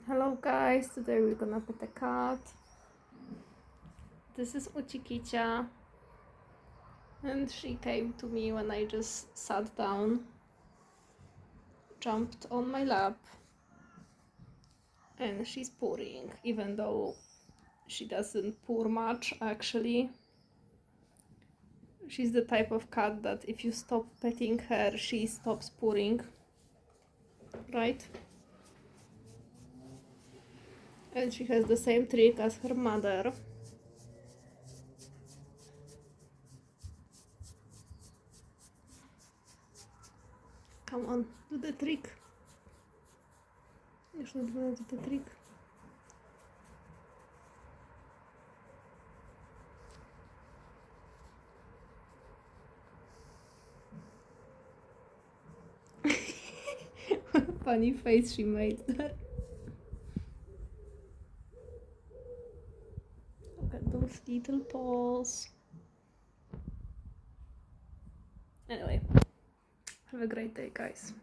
Hello guys, today we're gonna pet a cat. This is Uchikicia, and she came to me when I just sat down, jumped on my lap, and she's purring, even though she doesn't purr much actually. She's the type of cat that if you stop petting her, she stops purring, right? And she has the same trick as her mother. Come on, do the trick. Już nie do the trick. What a funny face she made there. Look at those little paws. Anyway, have a great day, guys.